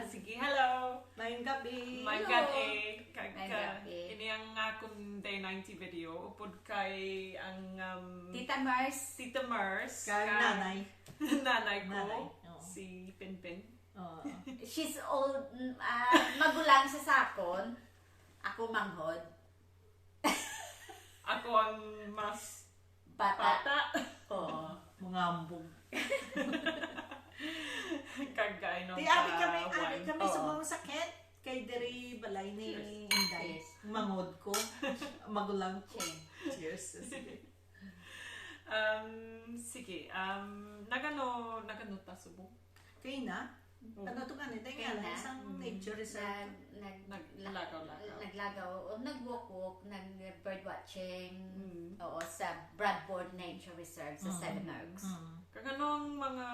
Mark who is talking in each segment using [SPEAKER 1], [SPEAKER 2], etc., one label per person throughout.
[SPEAKER 1] Sige, hello!
[SPEAKER 2] Mayang gabi!
[SPEAKER 1] My
[SPEAKER 3] Hello.
[SPEAKER 1] God,
[SPEAKER 3] May gabi.
[SPEAKER 1] ini ang akong day 90 video. Upod kay ang
[SPEAKER 3] Tita Mars.
[SPEAKER 1] Tita Mars.
[SPEAKER 2] Kay nanay.
[SPEAKER 1] Nanay ko,
[SPEAKER 2] Nanay, oo.
[SPEAKER 1] si Pinpin.
[SPEAKER 2] Oo.
[SPEAKER 3] She's old. Magulang siya sa akon. Ako manghod.
[SPEAKER 1] Ako ang mas
[SPEAKER 3] Bata.
[SPEAKER 1] bata.
[SPEAKER 3] Oo.
[SPEAKER 2] Mga ambog.
[SPEAKER 1] Kagay nung
[SPEAKER 2] Di abi kami
[SPEAKER 3] Oo.
[SPEAKER 2] subong sakit. Kay diri balay ni Inday.
[SPEAKER 3] Cheers.
[SPEAKER 2] Mangod ko. Magulang ko.
[SPEAKER 3] Cheers.
[SPEAKER 2] Cheers. Sige.
[SPEAKER 1] Sige, nagano ta subong?
[SPEAKER 2] Kay na? Ano to ganito? Nga lang, isang nature reserve.
[SPEAKER 1] Naglagaw.
[SPEAKER 3] Naglagaw. Nag-walk-walk. Nag-birdwatching. Oo,
[SPEAKER 1] Mm.
[SPEAKER 3] sa Bradford Nature Reserve sa Seven Oaks.
[SPEAKER 1] Kaganong mga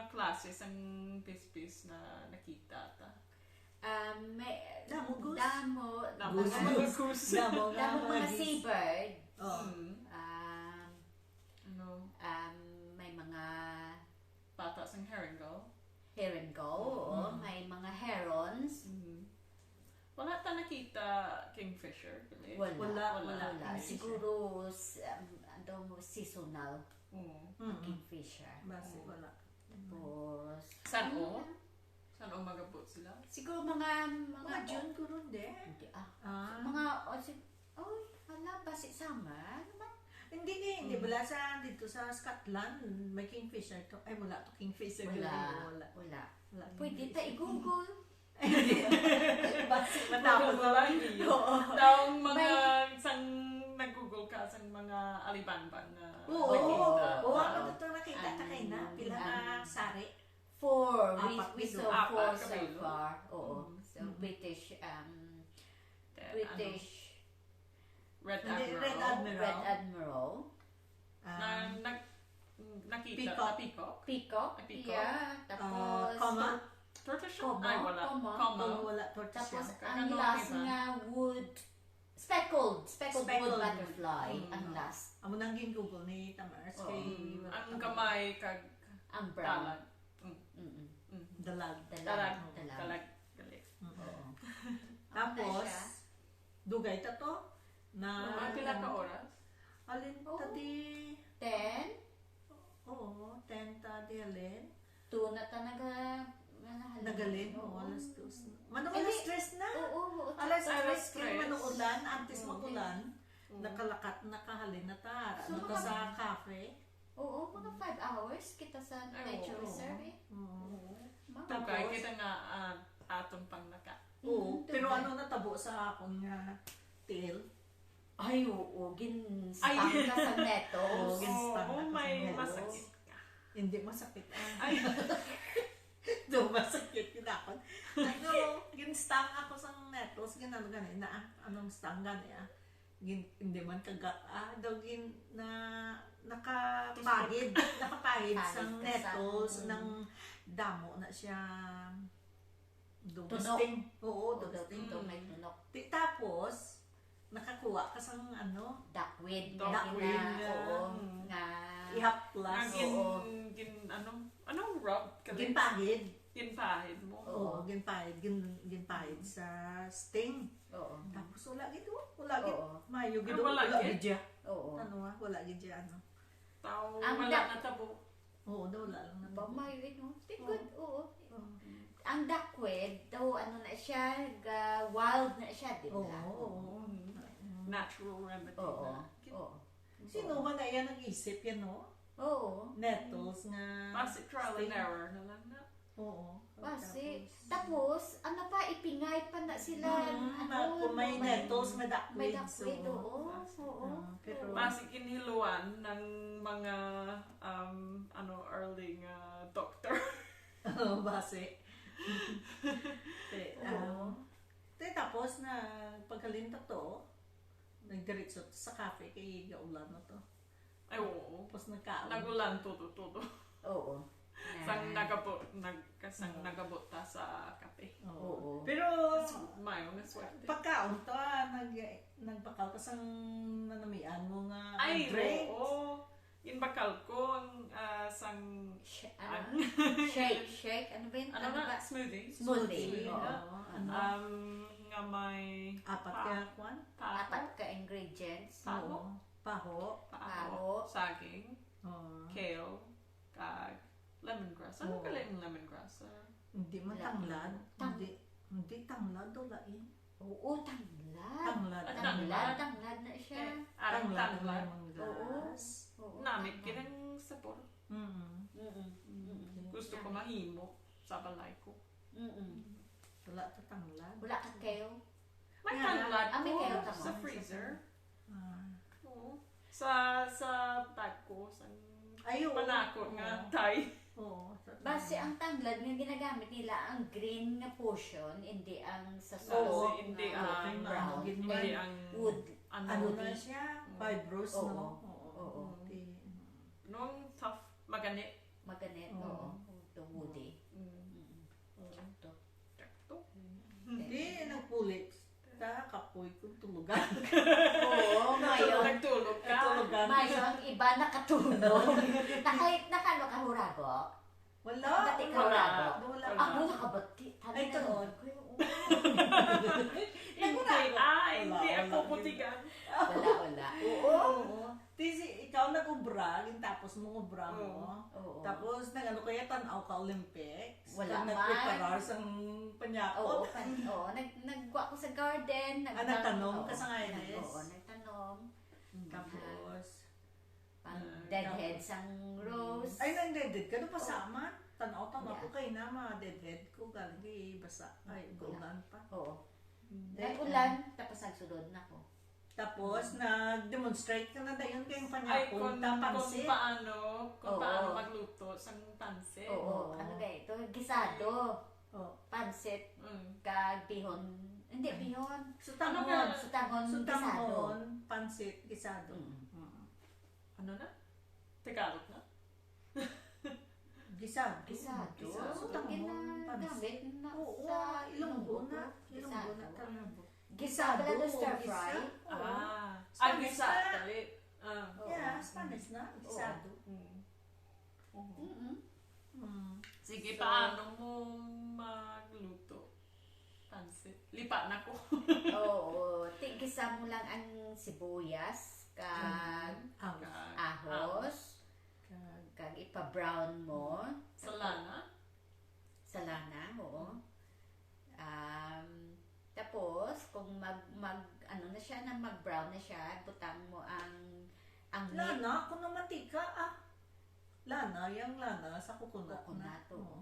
[SPEAKER 1] classes ang pispis na nakita ta?
[SPEAKER 3] May
[SPEAKER 2] Damo, goose.
[SPEAKER 3] Damo.
[SPEAKER 2] Goose.
[SPEAKER 1] Mga goose.
[SPEAKER 2] Damo nga
[SPEAKER 3] Damo mga
[SPEAKER 2] geese.
[SPEAKER 3] seabird.
[SPEAKER 2] Oo.
[SPEAKER 1] Ano,
[SPEAKER 3] May mga
[SPEAKER 1] bata sang herringull.
[SPEAKER 3] heron oo. May mga herons.
[SPEAKER 1] Wala ta nakita kingfisher. Gali?
[SPEAKER 2] Wala.
[SPEAKER 3] Siguro seasonal kingfisher.
[SPEAKER 2] Basi wala.
[SPEAKER 3] Tapos
[SPEAKER 1] Saan o? Saan o magabot sila?
[SPEAKER 3] siguro mga
[SPEAKER 2] Mga June ko ron de.
[SPEAKER 3] Hindi,
[SPEAKER 2] Ah.
[SPEAKER 3] mga hala basi summer. Ano ba?
[SPEAKER 2] Hindi bala sa dito sa Scotland may kingfisher to. Ay wala to kingfisher.
[SPEAKER 3] Wala. Pwede ta i-google.
[SPEAKER 2] Basi
[SPEAKER 1] Matapos
[SPEAKER 2] matapos
[SPEAKER 1] na lang iyo. Daong mga sang nag-google ka sang mga alibanban na nakita.
[SPEAKER 2] Oo, ano to nakita ta kay na pila na sari.
[SPEAKER 3] Four.
[SPEAKER 2] Apat
[SPEAKER 3] We
[SPEAKER 2] dito.
[SPEAKER 3] saw four
[SPEAKER 1] Apat
[SPEAKER 3] so
[SPEAKER 1] kabilo.
[SPEAKER 3] far. Oo. So British
[SPEAKER 1] Red
[SPEAKER 2] Hindi,
[SPEAKER 1] Admiral.
[SPEAKER 3] Red Admiral.
[SPEAKER 1] Nakita
[SPEAKER 2] Peacock.
[SPEAKER 1] na peacock.
[SPEAKER 3] Peacock.
[SPEAKER 1] Peacock.
[SPEAKER 3] Yeah. Tapos
[SPEAKER 2] Comma.
[SPEAKER 1] Tortoise?
[SPEAKER 3] Comma.
[SPEAKER 1] Ay, wala.
[SPEAKER 3] Comma.
[SPEAKER 1] Comma.
[SPEAKER 2] Wala tortoise.
[SPEAKER 3] Tapos
[SPEAKER 2] yan.
[SPEAKER 3] ang
[SPEAKER 1] Ano
[SPEAKER 3] last
[SPEAKER 1] iba?
[SPEAKER 3] nga wood speckled
[SPEAKER 2] Speckled.
[SPEAKER 3] wood butterfly ang last.
[SPEAKER 2] Amo nang Google ni Tamars kay
[SPEAKER 1] Ang kamay kag
[SPEAKER 3] Ang brown.
[SPEAKER 1] talag.
[SPEAKER 2] dalag.
[SPEAKER 1] Talag.
[SPEAKER 3] Dalag.
[SPEAKER 1] Talag. Gali.
[SPEAKER 3] Oo.
[SPEAKER 2] Tapos
[SPEAKER 3] siya.
[SPEAKER 2] dugay ta to na
[SPEAKER 1] Mga pila ka oras?
[SPEAKER 2] alin
[SPEAKER 3] Oo.
[SPEAKER 2] ta di
[SPEAKER 3] 10.
[SPEAKER 2] oo 10 ta di alin
[SPEAKER 3] 2 na ta
[SPEAKER 2] nagalin o alas 2 manong
[SPEAKER 3] Eh,
[SPEAKER 2] alas
[SPEAKER 3] di-
[SPEAKER 2] 3 na
[SPEAKER 3] Oo.
[SPEAKER 2] alas
[SPEAKER 1] Alas
[SPEAKER 2] 3 kay
[SPEAKER 1] tres.
[SPEAKER 2] manuulan antes magulan nakahalin na ta
[SPEAKER 3] So,
[SPEAKER 2] ano ta
[SPEAKER 3] mga-
[SPEAKER 2] sa cafe
[SPEAKER 3] Oo, mga 5 hours kita sa
[SPEAKER 1] Ay,
[SPEAKER 3] nature
[SPEAKER 1] oo.
[SPEAKER 3] reserve eh.
[SPEAKER 2] oo
[SPEAKER 3] Mga
[SPEAKER 1] Tugay
[SPEAKER 2] Tapos-
[SPEAKER 1] kita nga atong pang naka.
[SPEAKER 2] oo pero
[SPEAKER 3] dugay.
[SPEAKER 2] ano natabo sa akong nga tail
[SPEAKER 3] Ay, oo. Ginstang ka sa netos.
[SPEAKER 2] Ginstang
[SPEAKER 1] Oo,
[SPEAKER 2] ako sa
[SPEAKER 1] may
[SPEAKER 2] netos.
[SPEAKER 1] masakit ka.
[SPEAKER 2] hindi masakit
[SPEAKER 1] Ay,
[SPEAKER 2] do masakit yun ako. Ano, ginstang ako sa netos, ginano gani na anong stang gani hindi man daw na nakapahid sa
[SPEAKER 3] Pahid ka
[SPEAKER 2] netos
[SPEAKER 3] sa-
[SPEAKER 2] ng damo na siya
[SPEAKER 3] Tunok.
[SPEAKER 2] dumisting. Oo,
[SPEAKER 3] Oo,
[SPEAKER 2] dumisting.
[SPEAKER 3] dito may tunok.
[SPEAKER 2] Tapos, nakakuha ka sa
[SPEAKER 3] Duckweed.
[SPEAKER 1] Duckweed,
[SPEAKER 3] Oo.
[SPEAKER 1] mm.
[SPEAKER 3] Nga.
[SPEAKER 2] ihaplas.
[SPEAKER 3] Oo.
[SPEAKER 1] Anong rub?
[SPEAKER 2] Ginpahid.
[SPEAKER 1] Ginpahid mo.
[SPEAKER 2] Oo, ginpahid sa sting.
[SPEAKER 3] Oo.
[SPEAKER 2] Tapos wala gito, wala gito.
[SPEAKER 3] Oo.
[SPEAKER 2] Mayo
[SPEAKER 1] Ah,
[SPEAKER 2] gito,
[SPEAKER 1] wala
[SPEAKER 2] wala
[SPEAKER 1] gid?
[SPEAKER 2] gidya.
[SPEAKER 3] Oo.
[SPEAKER 2] Ano wala gidya ano.
[SPEAKER 1] Tao,
[SPEAKER 3] Ang
[SPEAKER 1] wala
[SPEAKER 3] duck-
[SPEAKER 1] na tabo.
[SPEAKER 2] Oo, daw wala lang
[SPEAKER 3] Ba,
[SPEAKER 2] naman.
[SPEAKER 3] may no? Good, oo. Ang duckweed, daw ano na siya, wild na siya, di
[SPEAKER 2] Oo,
[SPEAKER 3] ba?
[SPEAKER 2] oo.
[SPEAKER 1] Natural remedy
[SPEAKER 3] Oo.
[SPEAKER 1] na.
[SPEAKER 3] Oo.
[SPEAKER 2] Sino man na yan nag-isip yan, no?
[SPEAKER 3] Oo.
[SPEAKER 2] Nettles nga.
[SPEAKER 1] Basic trial and
[SPEAKER 2] sting.
[SPEAKER 1] error na lang na.
[SPEAKER 2] Oo.
[SPEAKER 3] Kasi, tapos, ano pa, ipingay pa na sila.
[SPEAKER 2] Kung may nettles, may
[SPEAKER 3] May
[SPEAKER 2] duckweed.
[SPEAKER 3] duckweed, oo. Oo.
[SPEAKER 2] Pero,
[SPEAKER 1] Basic inhiluan ng mga early nga doctor.
[SPEAKER 2] Oo, base.
[SPEAKER 3] Oo.
[SPEAKER 2] Tapos na pagkalinta to, nagdiretso sa cafe kay Gaulan na to.
[SPEAKER 1] Ay, oo.
[SPEAKER 2] Tapos nagkaon.
[SPEAKER 1] Nagulan todo.
[SPEAKER 3] Oo.
[SPEAKER 1] Sang nagabot ta sa kape.
[SPEAKER 3] Oo.
[SPEAKER 2] Pero,
[SPEAKER 1] Mayo nga swerte.
[SPEAKER 2] pagkaon to, nagpakaw ka sang nanamian mo nga
[SPEAKER 1] Ay,
[SPEAKER 2] drink.
[SPEAKER 1] oo. Inbakal ko ang sang
[SPEAKER 3] Shake. Ano ba yun?
[SPEAKER 1] ano na? Smoothie.
[SPEAKER 3] Smoothie.
[SPEAKER 2] Oo.
[SPEAKER 3] Oo.
[SPEAKER 1] Nga may
[SPEAKER 2] Apat ka kwan?
[SPEAKER 3] Apat ka ingredients.
[SPEAKER 1] Paho.
[SPEAKER 2] Paho.
[SPEAKER 3] Paho.
[SPEAKER 1] Saging.
[SPEAKER 2] Oo.
[SPEAKER 1] Kale. Kag. Lemongrass. Ano
[SPEAKER 2] Oo.
[SPEAKER 1] ka lang lemongrass?
[SPEAKER 2] Hindi matanglad. Hindi tanglad o lain.
[SPEAKER 3] Oo, tanglad.
[SPEAKER 2] Tanglad.
[SPEAKER 3] Tanglad na siya.
[SPEAKER 1] Arang tanglad.
[SPEAKER 2] Lemongrass.
[SPEAKER 3] Oo.
[SPEAKER 1] Namit kinang sapor. Gusto ko mahimo sa balay ko.
[SPEAKER 2] Wala ta tanglad.
[SPEAKER 3] Wala kang kale.
[SPEAKER 1] May
[SPEAKER 2] Yeah.
[SPEAKER 1] tanglad
[SPEAKER 3] May
[SPEAKER 1] ko
[SPEAKER 3] kale ka
[SPEAKER 1] sa
[SPEAKER 3] mo.
[SPEAKER 1] freezer.
[SPEAKER 2] Ah.
[SPEAKER 1] Oo. Sa bag ko. Sa
[SPEAKER 2] Ay, oo.
[SPEAKER 1] panakot nga Thai.
[SPEAKER 2] Oo.
[SPEAKER 3] Base ang tanglad nga ginagamit nila ang green na portion, hindi ang sa
[SPEAKER 1] Oo,
[SPEAKER 3] sauce
[SPEAKER 1] hindi
[SPEAKER 3] na
[SPEAKER 1] ang
[SPEAKER 3] brown.
[SPEAKER 1] hindi ang
[SPEAKER 3] Wood.
[SPEAKER 2] Ano na siya? Fibrous,
[SPEAKER 3] Oo.
[SPEAKER 2] no?
[SPEAKER 3] Oo.
[SPEAKER 2] Okay.
[SPEAKER 1] nung tough maganit.
[SPEAKER 3] Maganit,
[SPEAKER 2] Oo.
[SPEAKER 3] oo. The woody. Sakto.
[SPEAKER 1] Sakto.
[SPEAKER 2] Hindi, nagpulit. Kapoy kong tulugan.
[SPEAKER 3] Oo, ngayon.
[SPEAKER 1] Nagtulog ka.
[SPEAKER 2] Tulugan.
[SPEAKER 3] Ngayon, iba nakatulog. Nakano ka hurago?
[SPEAKER 2] Wala.
[SPEAKER 3] Nakabati ka
[SPEAKER 1] Wala.
[SPEAKER 3] hurago?
[SPEAKER 2] Wala.
[SPEAKER 3] Ako nakabati.
[SPEAKER 2] Ay, tunog.
[SPEAKER 1] Hindi ako
[SPEAKER 2] Wala.
[SPEAKER 1] putigan.
[SPEAKER 3] Wala. Oo.
[SPEAKER 2] Tisi, ikaw nag-ubra, tapos mo ubra mo.
[SPEAKER 3] Oo.
[SPEAKER 2] Tapos, nag-ano kaya tanaw ka Olympics.
[SPEAKER 3] Wala man.
[SPEAKER 2] Nag-preparar sa panyakot.
[SPEAKER 3] Oo. Nagwa ko sa garden.
[SPEAKER 2] Nagtanong ka sa Irish?
[SPEAKER 3] Oo, nagtanong.
[SPEAKER 2] Tapos,
[SPEAKER 3] Pang deadheads ang rose.
[SPEAKER 2] ay, nang-deadhead ka, doon pasama. Tanaw-tanaw
[SPEAKER 3] Yeah.
[SPEAKER 2] ko kayo na, mga deadhead ko, galing kay basa. Ay, gulan pa.
[SPEAKER 3] Oo.
[SPEAKER 2] Then,
[SPEAKER 3] Nag-ulan, tapos nagsulod na ko.
[SPEAKER 2] Tapos, nag-demonstrate ka na dayon kayong
[SPEAKER 1] Ay,
[SPEAKER 2] panyakot,
[SPEAKER 1] kung
[SPEAKER 2] tapansit.
[SPEAKER 1] paano
[SPEAKER 3] Oo.
[SPEAKER 1] magluto sa pansit.
[SPEAKER 3] Oo. Ano ba ito? Gisado.
[SPEAKER 2] Oh.
[SPEAKER 3] Pansit.
[SPEAKER 1] Mm.
[SPEAKER 3] Kag bihon. Hindi, bihon.
[SPEAKER 2] Sutangon.
[SPEAKER 1] Ano ka?
[SPEAKER 3] Sutangon gisado.
[SPEAKER 2] Sutangon, pansit, gisado.
[SPEAKER 1] Ano na? Tagalog na?
[SPEAKER 2] Gisado.
[SPEAKER 3] Gisado.
[SPEAKER 2] Sutangon, pansit.
[SPEAKER 3] Ginagamit na
[SPEAKER 2] Oo,
[SPEAKER 3] sa
[SPEAKER 2] Ilonggo na.
[SPEAKER 3] Gisado.
[SPEAKER 2] Ilonggo na talaga.
[SPEAKER 3] Gisado pala to stir fry.
[SPEAKER 2] Spanish
[SPEAKER 1] gisa.
[SPEAKER 2] na.
[SPEAKER 1] Dali.
[SPEAKER 3] Oo.
[SPEAKER 2] Yeah, Spanish na. Gisado.
[SPEAKER 1] Sige,
[SPEAKER 3] So,
[SPEAKER 1] paano mo magluto? Pansit. Lipa na ko.
[SPEAKER 3] Oo. Tigisa mo lang ang sibuyas. Kag ahos. Kag ipa-brown mo.
[SPEAKER 1] Sa lana.
[SPEAKER 3] Sa lana, oo. Tapos, kung ano na siya, na mag-brown na siya, butang mo ang meat.
[SPEAKER 2] Lana, kung na mantika, Lana, yung lana sa coconut.
[SPEAKER 3] Coconut, oo.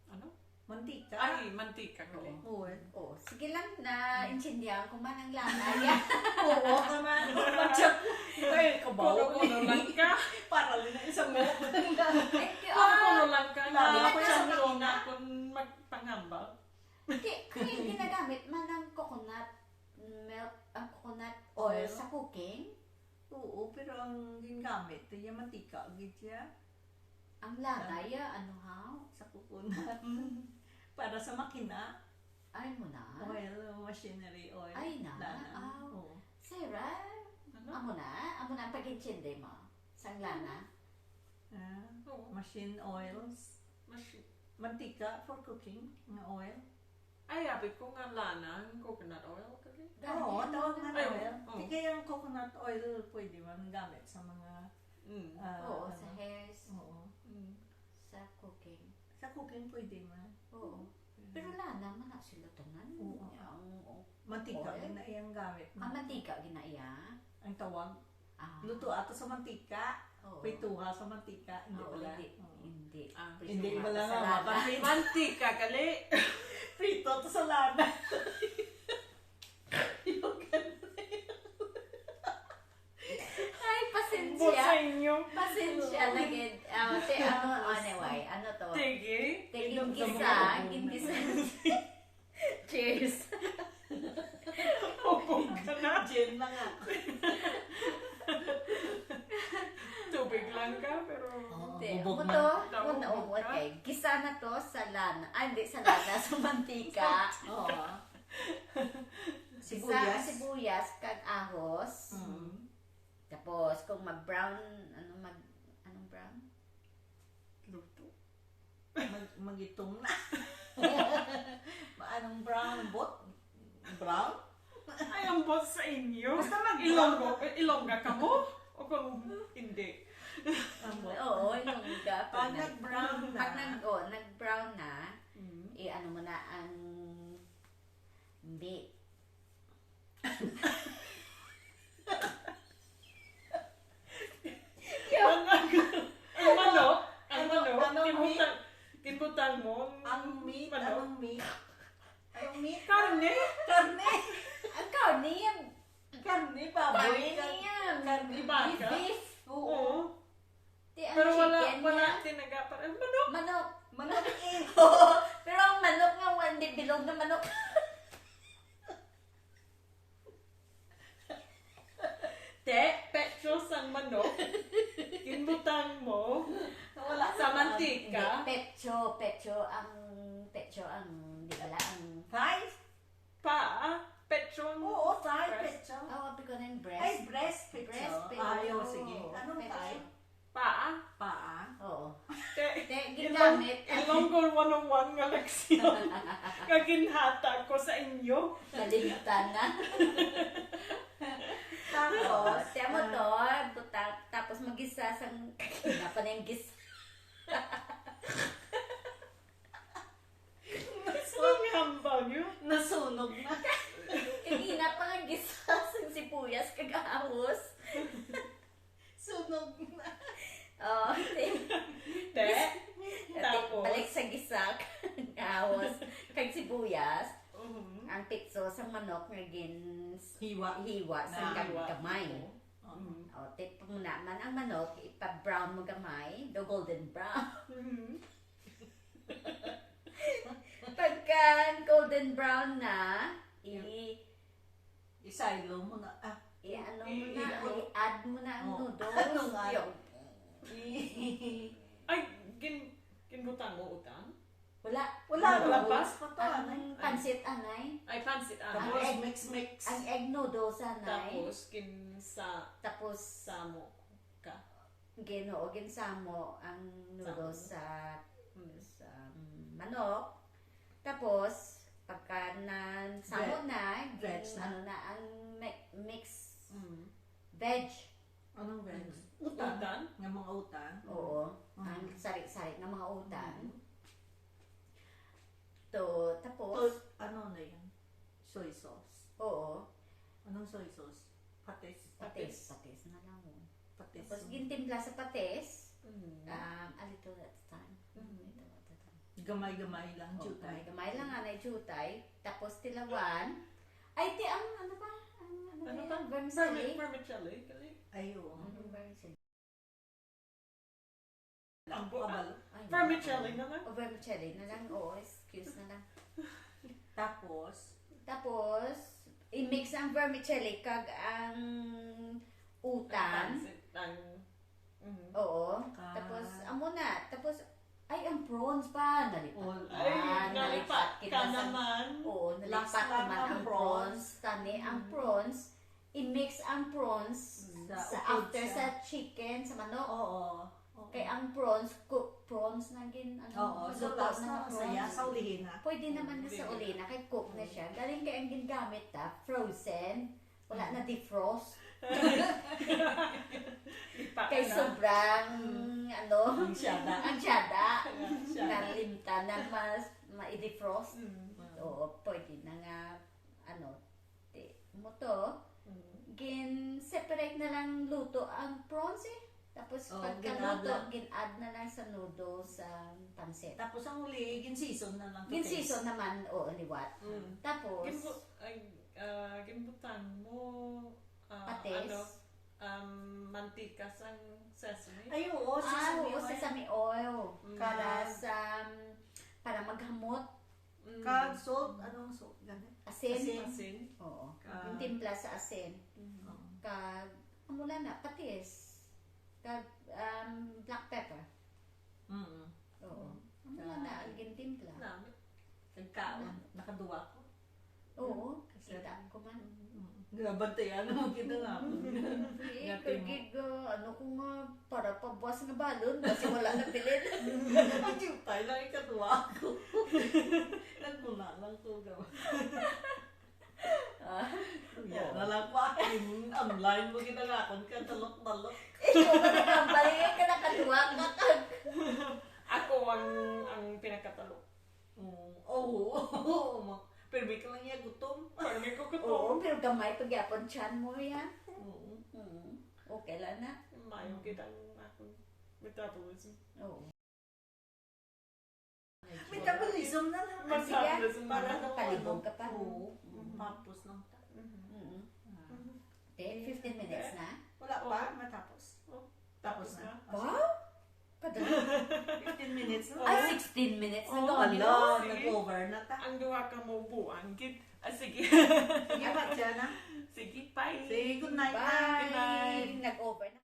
[SPEAKER 1] Ano?
[SPEAKER 2] Mantika.
[SPEAKER 1] Ay, mantika ko.
[SPEAKER 2] Oo.
[SPEAKER 3] Oo. Sige lang na intindihan kung man ang lana. Yan.
[SPEAKER 2] Oo, naman. Matyak. Ay, kabaw.
[SPEAKER 1] Kuno lang ka.
[SPEAKER 2] Para rin na isang mo.
[SPEAKER 1] Kuno lang ka.
[SPEAKER 2] Lala
[SPEAKER 1] Ako
[SPEAKER 2] ko
[SPEAKER 1] sa
[SPEAKER 2] sa
[SPEAKER 1] una kung magpangambal.
[SPEAKER 3] Kaya ginagamit man ang coconut milk, ang coconut oil
[SPEAKER 2] Oil.
[SPEAKER 3] sa cooking.
[SPEAKER 2] Oo, pero ang gingamit, yung mantika, gitya,
[SPEAKER 3] Ang lana, ano ha?
[SPEAKER 2] sa coconut. Para sa makina,
[SPEAKER 3] Ay mo na.
[SPEAKER 2] oil, machinery oil.
[SPEAKER 3] Ay na.
[SPEAKER 2] Lana. Oo.
[SPEAKER 3] Sarah,
[SPEAKER 1] Ano?
[SPEAKER 3] amo na ang pag-intindi mo. Sang lana.
[SPEAKER 1] Oo.
[SPEAKER 2] Machine oils. Mantika for cooking, nga oil.
[SPEAKER 1] Ay, abi ko nga lana, coconut oil. Kali.
[SPEAKER 2] Oo, tawag nga
[SPEAKER 1] Ay,
[SPEAKER 2] oil.
[SPEAKER 1] oo.
[SPEAKER 2] Di kaya yung coconut oil pwede man gamit sa mga...
[SPEAKER 3] Oo, sa hairs,
[SPEAKER 2] Oo.
[SPEAKER 3] sa cooking.
[SPEAKER 2] Sa cooking pwede man.
[SPEAKER 3] Oo. Pero lana, man na sila tanan.
[SPEAKER 2] Oo.
[SPEAKER 3] Ang
[SPEAKER 2] Mantika,
[SPEAKER 3] Oil?
[SPEAKER 2] na iyang gamit.
[SPEAKER 3] ang mantika ginaiya.
[SPEAKER 2] Ang tawag.
[SPEAKER 3] Ah.
[SPEAKER 2] Luto ato sa mantika.
[SPEAKER 3] Oo.
[SPEAKER 2] Pituha sa mantika. Hindi
[SPEAKER 3] Oo,
[SPEAKER 2] wala.
[SPEAKER 3] hindi.
[SPEAKER 2] Oo.
[SPEAKER 3] Hindi.
[SPEAKER 2] Hindi
[SPEAKER 3] Prito
[SPEAKER 2] wala
[SPEAKER 3] sa
[SPEAKER 2] nga.
[SPEAKER 3] lana.
[SPEAKER 2] Mapapit.
[SPEAKER 1] Mantika kali.
[SPEAKER 2] Prito to sa lana.
[SPEAKER 3] Ay, pasensya.
[SPEAKER 1] Bosenyo.
[SPEAKER 3] Pasensya lagi. Anyway, ano to?
[SPEAKER 1] Tigi.
[SPEAKER 3] Gingisa. Cheers.
[SPEAKER 1] Upong ka na.
[SPEAKER 2] Gin lang ako.
[SPEAKER 1] Tubig lang ka, pero...
[SPEAKER 3] Hindi.
[SPEAKER 2] Bubog
[SPEAKER 3] Ano
[SPEAKER 2] man.
[SPEAKER 3] to?
[SPEAKER 1] Bubog
[SPEAKER 3] Ano,
[SPEAKER 1] ka?
[SPEAKER 3] okay. Gisa na to sa lana. Ay, hindi sa lana. Sa mantika.
[SPEAKER 2] Oo.
[SPEAKER 3] Sibuyas.
[SPEAKER 2] Sibuyas.
[SPEAKER 3] Sibuyas. Kag ahos.
[SPEAKER 2] Mm.
[SPEAKER 3] Tapos kung mag-brown, anong brown?
[SPEAKER 1] Luto.
[SPEAKER 2] Magitong na. Anong brown bot? Brown?
[SPEAKER 1] Ay, ang boss sa inyo.
[SPEAKER 2] Basta
[SPEAKER 1] Ilongga ka mo? O kung hindi?
[SPEAKER 2] Ang bot.
[SPEAKER 3] Oo, yung
[SPEAKER 2] Pag nag-brown na.
[SPEAKER 3] Pag nag-brown na,
[SPEAKER 1] Mm.
[SPEAKER 3] ano mo na ang meat.
[SPEAKER 1] Ang manok,
[SPEAKER 2] Anong
[SPEAKER 1] kinbutang mo,
[SPEAKER 2] Ang meat?
[SPEAKER 1] manok.
[SPEAKER 2] Anong meat? Anong meat?
[SPEAKER 1] Karne?
[SPEAKER 2] Karne!
[SPEAKER 3] Ang karne yan.
[SPEAKER 2] Karne,
[SPEAKER 3] Karne
[SPEAKER 2] baboy.
[SPEAKER 3] yan.
[SPEAKER 2] Karne,
[SPEAKER 1] Baka?
[SPEAKER 3] Beef.
[SPEAKER 1] Oo.
[SPEAKER 3] Di, ang
[SPEAKER 1] Pero
[SPEAKER 3] chicken
[SPEAKER 1] wala
[SPEAKER 3] niya.
[SPEAKER 1] tinaga pa rin. Manok.
[SPEAKER 3] Manok.
[SPEAKER 2] Manok eh.
[SPEAKER 3] Pero ang manok nga, hindi bilog na manok.
[SPEAKER 1] Te, petros ang manok. Kinbutang mo
[SPEAKER 2] Wala
[SPEAKER 1] sa
[SPEAKER 3] Hindi,
[SPEAKER 1] mantika.
[SPEAKER 3] pecho ang, di bala, ang,
[SPEAKER 2] Thighs?
[SPEAKER 1] Pa, petron.
[SPEAKER 2] Oo, thigh,
[SPEAKER 1] Breast.
[SPEAKER 2] pecho.
[SPEAKER 3] sabi ko na yung breast.
[SPEAKER 2] Ay, breast pecho.
[SPEAKER 3] Breast pecho.
[SPEAKER 2] Ayaw, sige. Anong
[SPEAKER 3] Pecho.
[SPEAKER 2] thigh?
[SPEAKER 1] Pa,
[SPEAKER 2] Paa.
[SPEAKER 3] Oo.
[SPEAKER 1] te,
[SPEAKER 3] Ginamit.
[SPEAKER 1] Ilonggo 101 nga leksyon. Kaginhatag ko sa inyo.
[SPEAKER 3] Nalimutan na.
[SPEAKER 2] Tapos,
[SPEAKER 3] Tiyan mo to, butak, tapos mag-isa sang, pa na yung gis.
[SPEAKER 1] Ang hambang yun.
[SPEAKER 2] nasunog na.
[SPEAKER 3] Kanina pa nga gisa sang sibuyas kagahos.
[SPEAKER 2] Sunog na.
[SPEAKER 3] Oh,
[SPEAKER 1] Te, tapos.
[SPEAKER 3] balik sa gisa kagahos. Kag sibuyas,
[SPEAKER 1] Mhm.
[SPEAKER 3] ang pitso sa manok nga hiwa sa
[SPEAKER 1] Hiwa.
[SPEAKER 3] gamay.
[SPEAKER 1] Mhm.
[SPEAKER 3] O, tip mo naman ang manok, ipa-brown mo gamay, do golden brown.
[SPEAKER 1] Mhm.
[SPEAKER 3] Pagka golden brown na,
[SPEAKER 2] Isilo mo na.
[SPEAKER 3] i-ano mo na, i-add mo na ang
[SPEAKER 2] Oh.
[SPEAKER 3] noodles.
[SPEAKER 2] Anong add?
[SPEAKER 3] Yung,
[SPEAKER 1] Ay, kinbutang mo utang?
[SPEAKER 3] wala.
[SPEAKER 1] Wala pa?
[SPEAKER 3] Ang pansit anay.
[SPEAKER 1] Ay, pansit
[SPEAKER 2] Tapos
[SPEAKER 1] anay.
[SPEAKER 2] mix.
[SPEAKER 3] Ang egg noodles anay.
[SPEAKER 1] Tapos,
[SPEAKER 3] Tapos,
[SPEAKER 1] samo ka.
[SPEAKER 3] ginoo, ginsamo ang noodles sa manok. Tapos, pagka samo na,
[SPEAKER 2] Veg na.
[SPEAKER 3] ano na, ang mix
[SPEAKER 1] Mm.
[SPEAKER 3] veg.
[SPEAKER 2] Anong veg?
[SPEAKER 1] Utan?
[SPEAKER 2] Nga mga utan.
[SPEAKER 3] Oo.
[SPEAKER 2] Mm.
[SPEAKER 3] Ang sari-sari ng mga utan.
[SPEAKER 1] Mm.
[SPEAKER 3] Tapos,
[SPEAKER 2] Ano na yun? Soy sauce.
[SPEAKER 3] oo.
[SPEAKER 2] Anong soy sauce? Patis.
[SPEAKER 3] Patis na lang.
[SPEAKER 2] Patis.
[SPEAKER 3] Tapos, gintimpla sa patis.
[SPEAKER 1] Mm.
[SPEAKER 3] A little at a time.
[SPEAKER 1] Mhm.
[SPEAKER 3] Little at a time.
[SPEAKER 2] Gamay-gamay lang,
[SPEAKER 3] Oh,
[SPEAKER 2] jutay.
[SPEAKER 3] gamay lang nga na jutay. Tapos, tilawan. Ay, ang ano ba?
[SPEAKER 1] Ano
[SPEAKER 3] ba
[SPEAKER 1] ba?
[SPEAKER 3] yan? Vermicelli.
[SPEAKER 1] Vermicelli. Kali.
[SPEAKER 2] Ayun.
[SPEAKER 3] Vermicelli.
[SPEAKER 1] Ang
[SPEAKER 2] Kabalo.
[SPEAKER 3] Ay,
[SPEAKER 1] Vermicelli na lang.
[SPEAKER 3] O, vermicelli na lang. Oo, excuse na lang.
[SPEAKER 2] Tapos,
[SPEAKER 3] i-mix ang vermicelli kag ang utan.
[SPEAKER 1] Pansit. Mhm.
[SPEAKER 3] Oo.
[SPEAKER 2] Ah.
[SPEAKER 3] Tapos, amo na. Tapos, ay, ang prawns pa. Nalipat.
[SPEAKER 1] Ay, nalipat ka
[SPEAKER 3] kita sa-
[SPEAKER 1] naman.
[SPEAKER 3] Oo,
[SPEAKER 2] Last
[SPEAKER 3] nalipat
[SPEAKER 2] lang
[SPEAKER 3] naman
[SPEAKER 2] ang
[SPEAKER 3] ang prawns. Tani, ang prawns. I-mix ang prawns
[SPEAKER 2] Sa
[SPEAKER 3] sa
[SPEAKER 2] upod
[SPEAKER 3] after
[SPEAKER 2] siya.
[SPEAKER 3] sa chicken, sa manok.
[SPEAKER 2] oo.
[SPEAKER 3] Kaya ang prawns, cooked prawns na gin,
[SPEAKER 2] Oo, so
[SPEAKER 3] luto
[SPEAKER 2] last
[SPEAKER 3] na
[SPEAKER 2] na saya sa ulihin na.
[SPEAKER 3] Pwede naman na sa uli na, kay cook na siya. Galing kaya ang gingamit frozen. Wala na defrost.
[SPEAKER 1] Lipat
[SPEAKER 3] Kay
[SPEAKER 1] ka na.
[SPEAKER 3] sobrang,
[SPEAKER 2] Ang syada.
[SPEAKER 3] ang syada.
[SPEAKER 1] Syada.
[SPEAKER 3] Nalimta na ma-defrost.
[SPEAKER 1] Mm.
[SPEAKER 3] Oo, pwede na nga, mo to, gin-separate na lang luto ang prawns eh. Tapos
[SPEAKER 2] Oo,
[SPEAKER 3] pagkaluto,
[SPEAKER 2] gin-add lang.
[SPEAKER 3] gin-add na lang sa noodles sa pansit.
[SPEAKER 2] Tapos ang uli, gin-season na lang. to
[SPEAKER 3] Gin-season naman, oo, liwat.
[SPEAKER 1] Mm.
[SPEAKER 3] Tapos,
[SPEAKER 1] Ginbutang mo
[SPEAKER 3] patis.
[SPEAKER 1] mantika sa sesame.
[SPEAKER 2] taste. Ay, oo, sesame
[SPEAKER 3] Oo,
[SPEAKER 2] oil.
[SPEAKER 3] sesame oil.
[SPEAKER 1] Mm.
[SPEAKER 3] Para maghamot.
[SPEAKER 1] Mm.
[SPEAKER 2] Kag salt, anong salt? Ganun.
[SPEAKER 3] Asin.
[SPEAKER 2] Asin.
[SPEAKER 1] Asin.
[SPEAKER 3] Oo.
[SPEAKER 2] Ka-
[SPEAKER 3] Yung timpla sa asin.
[SPEAKER 1] Mm.
[SPEAKER 2] Oo.
[SPEAKER 3] Kag, mula na, patis. Kag, black pepper.
[SPEAKER 2] Mm.
[SPEAKER 3] Oo. Mula na, ang gintimpla.
[SPEAKER 1] Nami.
[SPEAKER 2] Nagkaon, nakaduwa ko.
[SPEAKER 3] Oo, kita ko man.
[SPEAKER 2] Gabantayan mo kita nga.
[SPEAKER 3] Kagig, ano ko nga, para pabuwas nga balon, kasi wala na pilin.
[SPEAKER 2] Ang jutay lang ikatuwa ako. Nagmula lang ko gawin. Yan na lang ko akin. Online mo ginagakon ka, talok-talok.
[SPEAKER 3] Ikaw ka nagkambalingan ka nakatuwa ka kag.
[SPEAKER 1] Ako ang pinakatalo.
[SPEAKER 2] Oo. Pero may ka lang niya gutom.
[SPEAKER 1] Parang ko ko to.
[SPEAKER 3] Oo, pero gamay pagyapon tiyan mo yan.
[SPEAKER 2] Oo.
[SPEAKER 3] Okay lang na.
[SPEAKER 1] Mayo kitang ako metabolism.
[SPEAKER 3] Oo.
[SPEAKER 2] Metabolism na lang.
[SPEAKER 1] Metabolism na lang.
[SPEAKER 3] Palibog ka pa.
[SPEAKER 2] Oo. Tapos lang.
[SPEAKER 3] Okay, 15 minutes na.
[SPEAKER 2] Wala pa, matapos. Tapos na.
[SPEAKER 3] Wow! Kadali.
[SPEAKER 2] 15 minutes na.
[SPEAKER 3] Ay, 16 minutes na
[SPEAKER 1] Oo,
[SPEAKER 3] gawin
[SPEAKER 2] Ala,
[SPEAKER 3] nyo.
[SPEAKER 2] nag-over na ta.
[SPEAKER 1] Ang duwa ka mo buwan kit. Sige.
[SPEAKER 2] Sige, Batsya na.
[SPEAKER 1] Sige, bye.
[SPEAKER 2] Say good night na.
[SPEAKER 3] Bye! Nag-over na.